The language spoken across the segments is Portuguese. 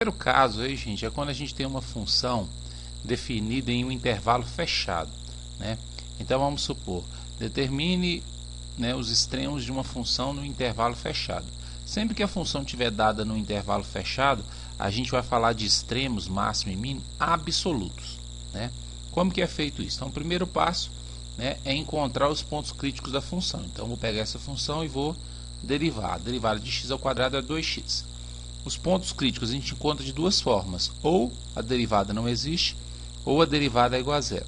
primeiro caso aí, gente, é quando a gente tem uma função definida em um intervalo fechado, né? Então vamos supor, determine, né, os extremos de uma função no intervalo fechado. Sempre que a função estiver dada no intervalo fechado, a gente vai falar de extremos, máximo e mínimo, absolutos, né? Como que é feito isso? Então o primeiro passo, né, é encontrar os pontos críticos da função. Então vou pegar essa função e vou derivar. A derivada de x ao quadrado é 2x. Os pontos críticos a gente encontra de duas formas: ou a derivada não existe, ou a derivada é igual a zero.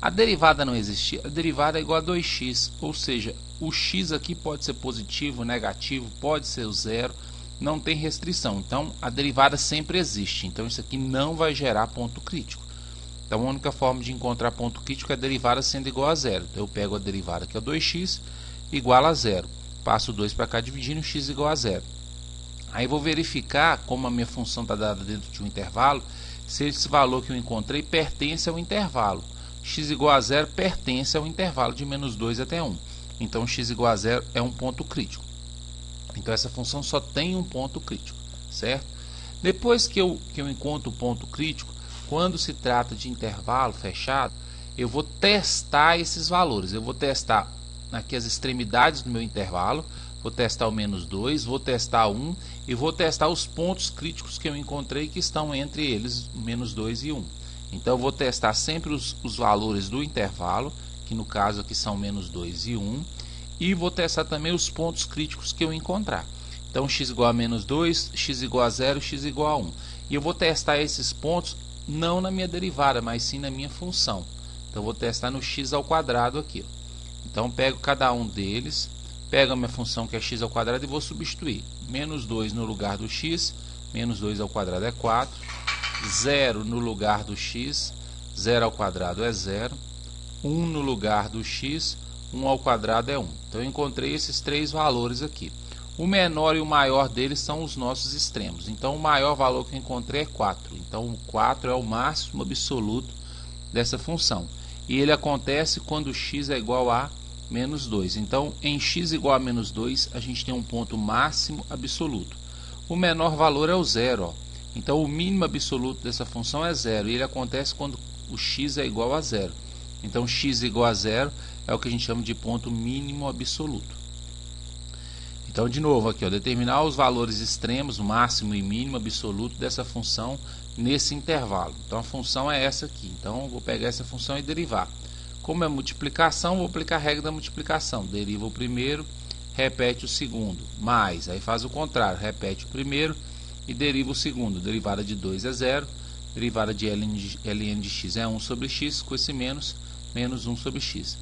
A derivada não existe, a derivada é igual a 2x, ou seja, o x aqui pode ser positivo, negativo, pode ser o zero, não tem restrição. Então a derivada sempre existe, então isso aqui não vai gerar ponto crítico. Então a única forma de encontrar ponto crítico é a derivada sendo igual a zero. Então eu pego a derivada que é 2x igual a zero, passo 2 para cá dividindo x igual a zero. Aí vou verificar, como a minha função está dada dentro de um intervalo, se esse valor que eu encontrei pertence ao intervalo. X igual a zero pertence ao intervalo de menos 2 até 1. Então x igual a zero é um ponto crítico. Então essa função só tem um ponto crítico, certo? Depois que eu encontro o ponto crítico, quando se trata de intervalo fechado, eu vou testar esses valores. Eu vou testar aqui as extremidades do meu intervalo, vou testar o menos 2, vou testar 1 e vou testar os pontos críticos que eu encontrei que estão entre eles, menos 2 e 1. Então eu vou testar sempre os valores do intervalo, que no caso aqui são menos 2 e 1, e vou testar também os pontos críticos que eu encontrar. Então x igual a menos 2, x igual a 0, x igual a 1. E eu vou testar esses pontos não na minha derivada, mas sim na minha função. Então eu vou testar no x ao quadrado aqui. Então pego cada um deles, pego a minha função que é x ao quadrado e vou substituir. Menos 2 no lugar do x, menos 2 ao quadrado é 4. 0 no lugar do x, 0 ao quadrado é 0. 1 no lugar do x, 1 ao quadrado é 1. Então eu encontrei esses três valores aqui. O menor e o maior deles são os nossos extremos. Então o maior valor que eu encontrei é 4. Então o 4 é o máximo absoluto dessa função. E ele acontece quando x é igual a menos 2. Então em x igual a menos 2 a gente tem um ponto máximo absoluto. O menor valor é o zero, ó. Então o mínimo absoluto dessa função é zero. E ele acontece quando o x é igual a zero. Então x igual a zero é o que a gente chama de ponto mínimo absoluto. Então, de novo, aqui, ó, determinar os valores extremos, máximo e mínimo absoluto dessa função nesse intervalo. Então, a função é essa aqui. Então, eu vou pegar essa função e derivar. Como é multiplicação, vou aplicar a regra da multiplicação. Deriva o primeiro, repete o segundo, mais. Aí faz o contrário, repete o primeiro e deriva o segundo. Derivada de 2 é 0, derivada de ln de x é 1 sobre x, com esse menos 1 sobre x.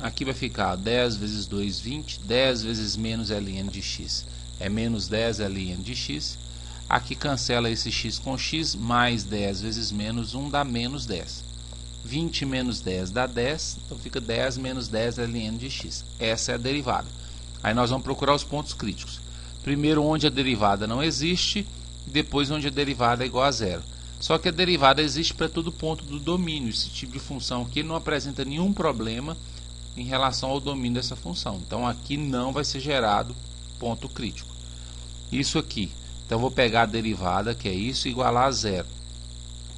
Aqui vai ficar 10 vezes 2, 20. 10 vezes menos ln de x é menos 10 ln de x. Aqui cancela esse x com x. Mais 10 vezes menos 1 dá menos 10. 20 menos 10 dá 10. Então fica 10 menos 10 ln de x. Essa é a derivada. Aí nós vamos procurar os pontos críticos. Primeiro onde a derivada não existe. Depois onde a derivada é igual a zero. Só que a derivada existe para todo ponto do domínio. Esse tipo de função aqui não apresenta nenhum problema em relação ao domínio dessa função. Então aqui não vai ser gerado ponto crítico. Isso aqui, então eu vou pegar a derivada, que é isso, igualar a zero.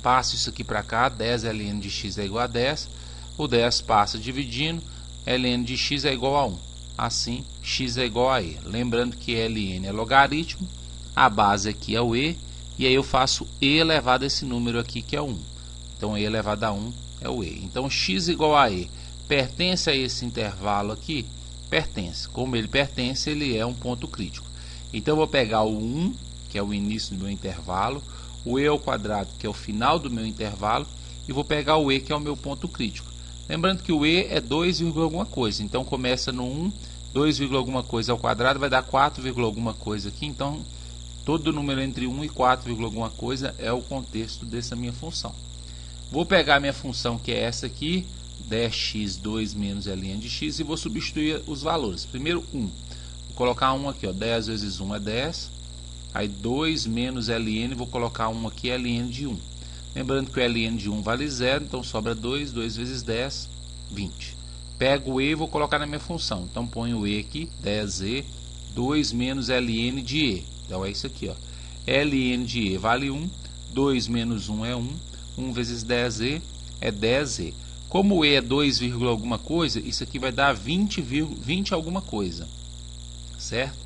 Passo isso aqui para cá, 10 ln de x é igual a 10. O 10 passa dividindo, ln de x é igual a 1. Assim, x é igual a e. Lembrando que ln é logaritmo, a base aqui é o e, e aí eu faço e elevado a esse número aqui, que é 1. Então e elevado a 1 é o e. Então x igual a e pertence a esse intervalo aqui? Pertence. Como ele pertence, ele é um ponto crítico. Então eu vou pegar o 1, que é o início do meu intervalo, o e ao quadrado, que é o final do meu intervalo, e vou pegar o e, que é o meu ponto crítico. Lembrando que o e é 2, alguma coisa. Então começa no 1, 2, alguma coisa ao quadrado vai dar 4, alguma coisa aqui. Então todo número entre 1 e 4, alguma coisa é o contexto dessa minha função. Vou pegar a minha função, que é essa aqui, 10x2 menos ln de x, e vou substituir os valores. Primeiro 1. Vou colocar 1 aqui, ó. 10 vezes 1 é 10. Aí 2 menos ln, vou colocar 1 aqui, ln de 1. Lembrando que o ln de 1 vale 0, então sobra 2. 2 vezes 10, 20. Pego o e e vou colocar na minha função. Então ponho o e aqui, 10e, 2 menos ln de e. Então é isso aqui, ó. ln de e vale 1, 2 menos 1 é 1, 1 vezes 10e é 10e. Como o e é 2, alguma coisa, isso aqui vai dar 20 alguma coisa, certo?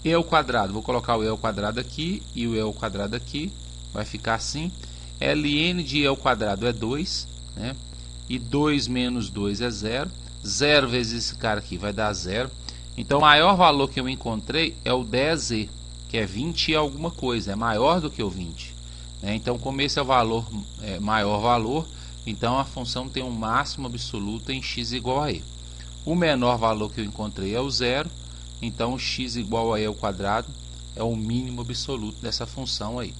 E ao quadrado, vou colocar o e ao quadrado aqui e o e ao quadrado aqui, vai ficar assim. ln de e ao quadrado é 2, né? E 2 menos 2 é 0. 0 vezes esse cara aqui vai dar 0. Então o maior valor que eu encontrei é o 10e, que é 20 e alguma coisa, é maior do que o 20, né? Então como esse é o valor, maior valor, então a função tem um máximo absoluto em x igual a e. O menor valor que eu encontrei é o 0, então x igual a e ao quadrado é o mínimo absoluto dessa função aí.